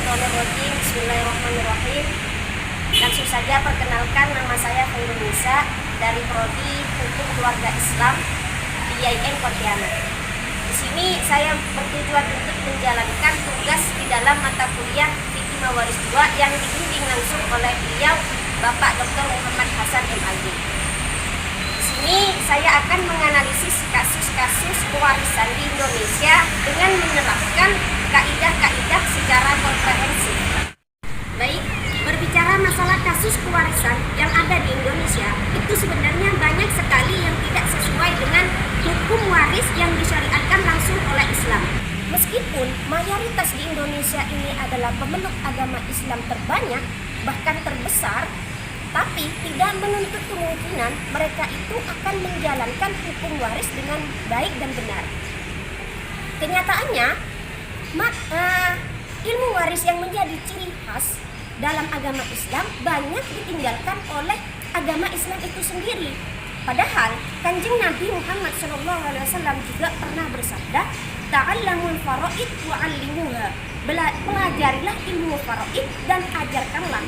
Minasyaitonirrajim. Bismillahirrahmanirrahim. Langsung saja perkenalkan, nama saya Khairul Nisa dari Prodi Hukum Keluarga Islam di IAIN Pontianak. Di sini saya bertujuan untuk menjalankan tugas di dalam mata kuliah Fikih Mawaris 2 yang dibimbing langsung oleh beliau Bapak Dr. Muhammad Hasan MAG. Di sini saya akan menganalisis kasus-kasus pewarisan di Indonesia dengan menerapkan kaidah-kaidah secara komprehensif. Baik, berbicara masalah kasus pewarisan yang ada di Indonesia, itu sebenarnya banyak sekali yang tidak sesuai dengan hukum waris yang disyariatkan langsung oleh Islam. Meskipun mayoritas di Indonesia ini adalah pemeluk agama Islam terbanyak, bahkan terbesar, tapi tidak menuntut kemungkinan mereka itu akan menjalankan hukum waris dengan baik dan benar. Kenyataannya, ilmu waris yang menjadi ciri khas dalam agama Islam banyak ditinggalkan oleh agama Islam itu sendiri. Padahal Kanjeng Nabi Muhammad SAW juga pernah bersabda, "Ta'allamul faraid wa 'allimuha." Pelajarilah ilmu faraid dan ajarkanlah.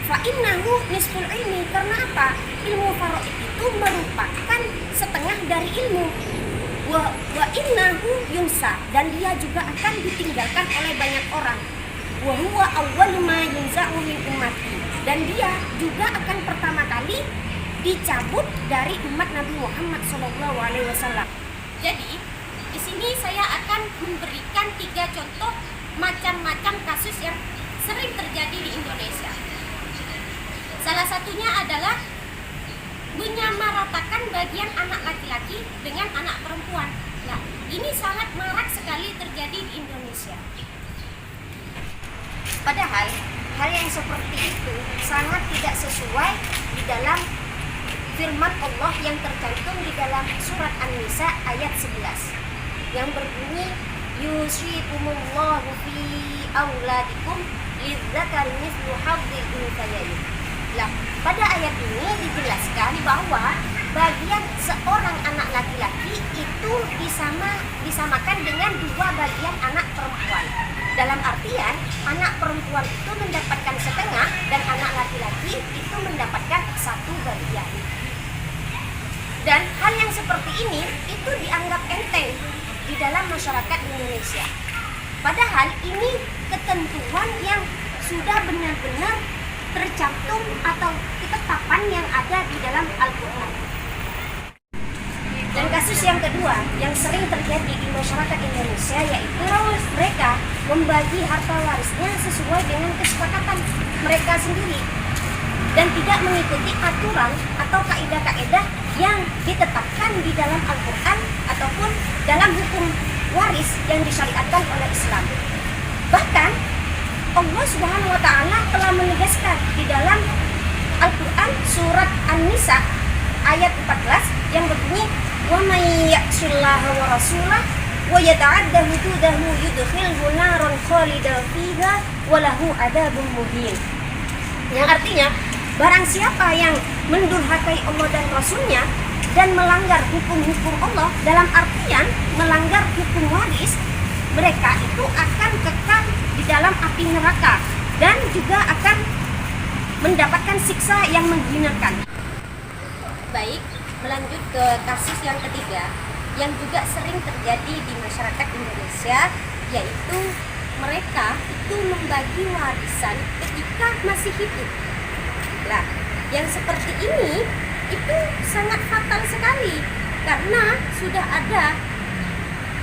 Fa innahu nisful ilmi, karena apa? Ilmu faraid itu merupakan setengah dari ilmu. Wa innahu yunsa, dan dia juga akan ditinggalkan oleh banyak orang. Wa huwa awwalu ma yunza'u min ummati, dan dia juga akan pertama kali dicabut dari umat Nabi Muhammad SAW. Jadi, di sini saya akan memberikan 3 contoh macam-macam kasus yang sering terjadi di Indonesia. Salah satunya adalah menyamaratakan bagian anak laki-laki dengan anak perempuan. Nah, ini sangat marak sekali terjadi di Indonesia. Padahal hal yang seperti itu sangat tidak sesuai di dalam firman Allah yang tercantum di dalam surat An-Nisa ayat 11 yang berbunyi, yusikumullahu fi auladikum lidzakari mithlu hadzil unthayayn. Nah, pada ayat ini dijelaskan bahwa bagian seorang anak laki-laki itu disamakan dengan 2 bagian anak perempuan. Dalam artian, anak perempuan itu mendapatkan setengah dan anak laki-laki itu mendapatkan 1 bagian. Dan hal yang seperti ini itu dianggap enteng di dalam masyarakat Indonesia. Padahal ini ketentuan yang sudah benar-benar tercantum atau ketetapan yang ada di dalam Al-Quran. Dan kasus yang kedua yang sering terjadi di masyarakat Indonesia yaitu mereka membagi harta warisnya sesuai dengan kesepakatan mereka sendiri dan tidak mengikuti aturan atau kaidah-kaidah yang ditetapkan di dalam Al-Quran ataupun dalam hukum waris yang disyariatkan oleh Islam. Bahkan Allah Subhanahu wa Ta'ala telah menegaskan di dalam Al-Quran surat An-Nisa ayat 14 yang berbunyi, "Wa may ya'sillaha wa rasulahu wa yata'adda hududahu yudkhilhu naran khalidan fiha wa lahu 'adzabun muhin." Yang artinya, barang siapa yang mendurhakai Allah dan Rasulnya dan melanggar hukum-hukum Allah, dalam artian melanggar hukum waris, mereka itu akan kekal di dalam api neraka dan juga akan mendapatkan siksa yang menghinakan. Baik, melanjut ke kasus yang ketiga yang juga sering terjadi di masyarakat Indonesia, yaitu mereka itu membagi warisan ketika masih hidup. Nah, yang seperti ini itu sangat fatal sekali karena sudah ada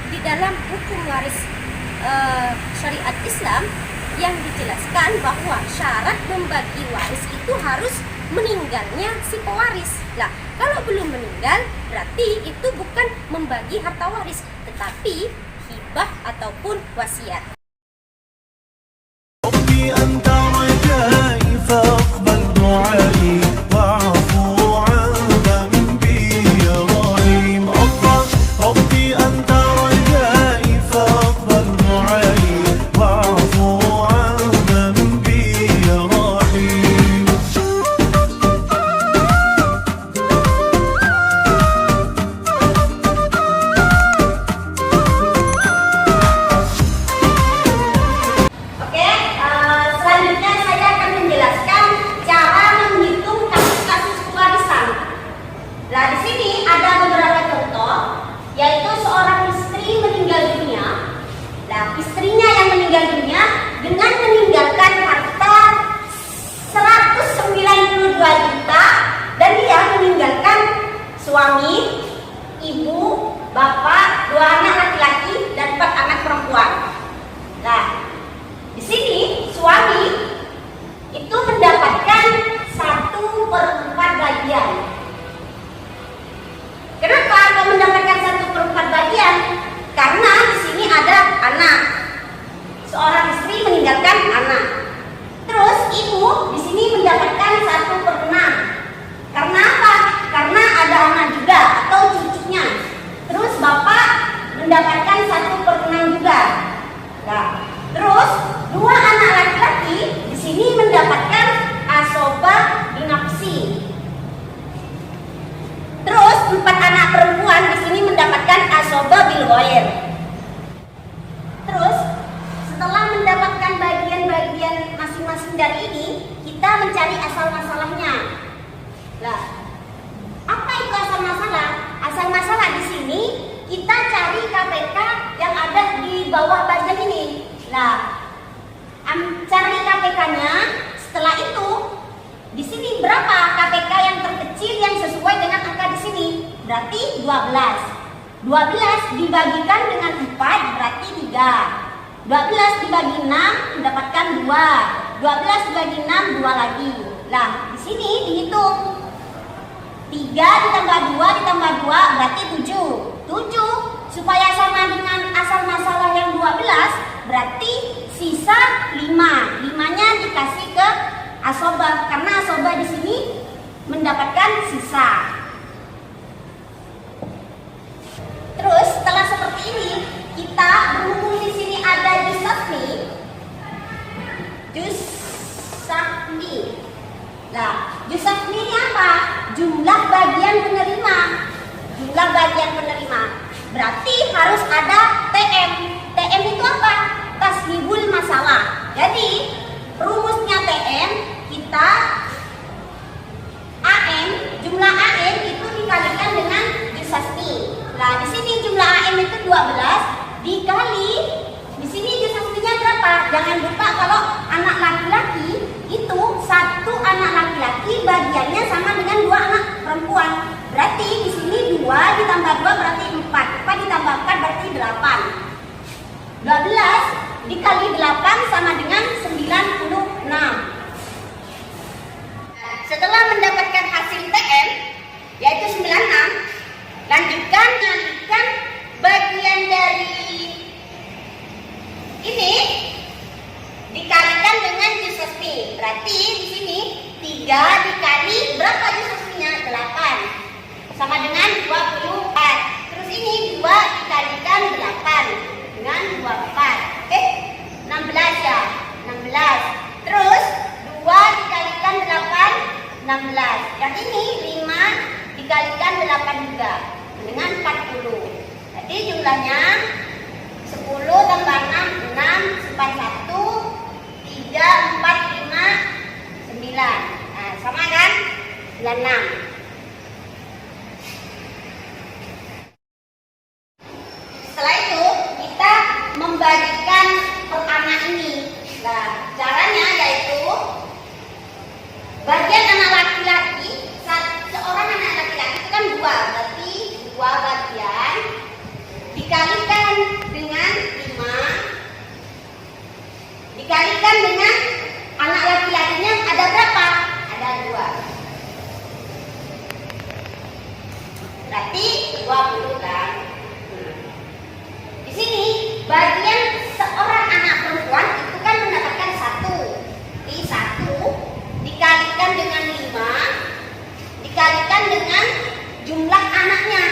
di dalam hukum waris syariat Islam yang dijelaskan bahwa syarat membagi waris itu harus meninggalnya si pewaris. Nah, kalau belum meninggal berarti itu bukan membagi harta waris tetapi hibah ataupun wasiat. suami, ibu, bapak, 2 anak laki-laki dan 4 anak perempuan. Nah, di sini suami itu mendapatkan 1/4 bagian. Kenapa kau mendapatkan 1/4 bagian? Karena di sini ada anak. Seorang istri meninggalkan anak. Terus ibu di sini mendapatkan 1/6. Karena apa? Karena ada anak juga atau cucunya. Terus bapak mendapatkan 1/6 juga. Nah, terus 2 anak laki-laki di sini mendapatkan asoba binafsi. Terus 4 anak perempuan di sini mendapatkan asoba bil ghair. Terus setelah mendapatkan bagian-bagian masing-masing dari ini, kita mencari asal masalahnya. Nah, apa itu asal masalah? Asal masalah di sini kita cari KPK yang ada di bawah bagian ini. Nah, cari KPK-nya. Setelah itu, di sini berapa KPK yang terkecil yang sesuai dengan angka di sini? Berarti 12. 12 dibagikan dengan 4 berarti 3. 12 dibagi 6 mendapatkan 2. 12 dibagi 6 2 lagi. Nah, di sini dihitung. 3 ditambah 2 ditambah 2 berarti 7. 7 supaya sama dengan asal masalah yang 12 berarti sisa 5. 5-nya dikasih ke asoba karena asoba di sini mendapatkan sisa. Terus setelah seperti ini kita berhubung di sini ada jusafni. Nah, jusafni ini apa? Jumlah bagian penerima. Jumlah bagian penerima. Berarti harus ada TM. TM itu apa? Tashibul masalah. Jadi rumusnya TM kita AM, jumlah AM itu dikalikan dengan jusafni. Nah, di sini jumlah AM itu 12 dikali di sini jusafninya berapa? Jangan lupa kalau anak laki-laki itu 1 anak laki-laki bagiannya sama dengan 2 anak perempuan. Berarti di sini 2 ditambah 2 berarti 4. 4 ditambah 4 berarti 8. 12 dikali 8 sama dengan 96. Setelah mendapatkan hasil TM yaitu 96, lanjutkan bagian dari ini dikalikan dengan jusafni. Berarti di sini 3 dikali berapa jusafninya? 8 sama dengan 24. Terus ini 2 dikalikan 8 dengan 24. 16 ya. 16. Terus 2 dikalikan 8 16. Yang ini 5 dikalikan 8 juga dengan 40. Jadi jumlahnya 10 tambah 6 6 41 3 4 5 9. Nah, sama kan? 96. Setelah itu kita membagikan per anak ini. Nah, caranya yaitu bagian anak laki-laki, seorang anak laki-laki itu kan 2, berarti 2 bagian dikalikan dengan 5 dikalikan dengan anak laki-lakinya ada berapa? Ada 2. Berarti 20 kan? Di sini bagian seorang anak perempuan itu kan mendapatkan 1. Di 1 dikalikan dengan 5 dikalikan dengan jumlah anaknya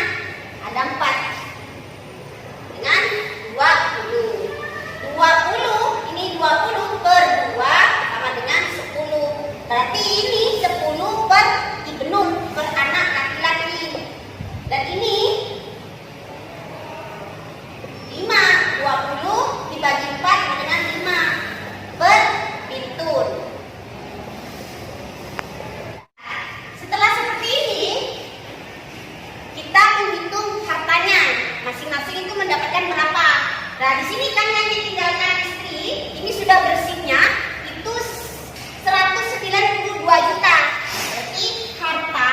ada 4 dengan 20. 20 ini 20 per 2 sama dengan 10. Berarti ini 10 per ibnun per anak laki-laki. Dan ini 20 dibagi 4 dengan 5 per bintun. Setelah seperti ini, kita menghitung hartanya. Masing-masing itu mendapatkan berapa. Nah, di sini kan yang ditinggalkan istri, ini sudah bersihnya itu 192 juta. Berarti harta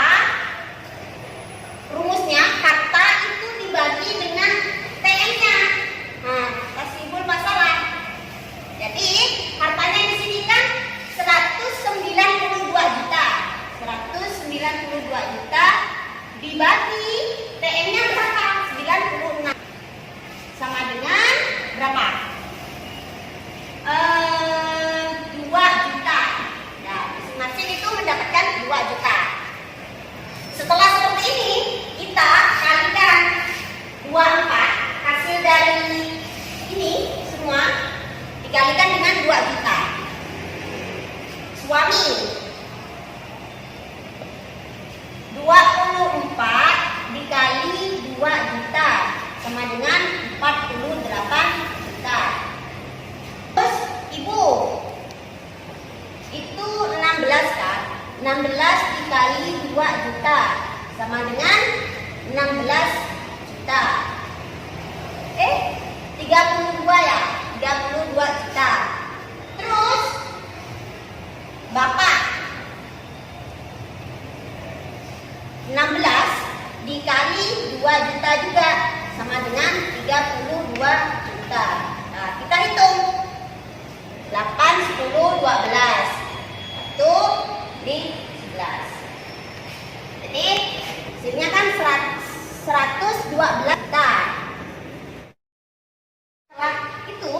2 juta. Suami 24 dikali 2 juta sama dengan 48 juta. Terus ibu itu 16 kan? 16 dikali 2 juta sama dengan 16 juta. 32 ya, 32 juta. Terus bapak 16 dikali 2 juta juga sama dengan 32 juta. Nah, kita hitung 8, 10, 12 1 di 11. Jadi hasilnya kan 112 juta. Setelah itu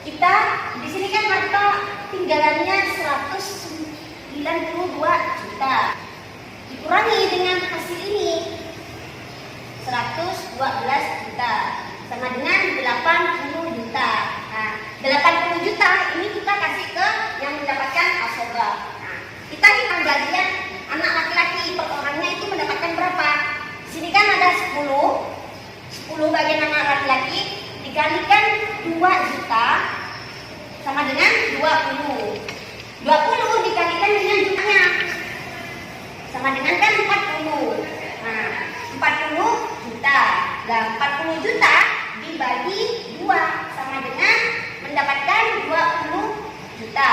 kita di sini kan harta tinggalannya 192 juta. Dikurangi dengan hasil ini 112 juta sama dengan 80 juta. Nah, 80 juta ini kita kasih ke yang mendapatkan asobah. Nah, kita hitung gajian anak laki-laki per orangnya itu mendapatkan berapa? Di sini kan ada 10 bagian anak laki-laki dikalikan 2 juta sama dengan 20. 20 dikalikan dengan jutanya sama dengan kan 40. Nah, 40 juta. Nah, 40 juta dibagi 2 sama dengan mendapatkan 20 juta.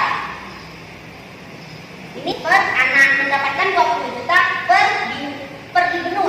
Ini per anak mendapatkan 20 juta per dibenur.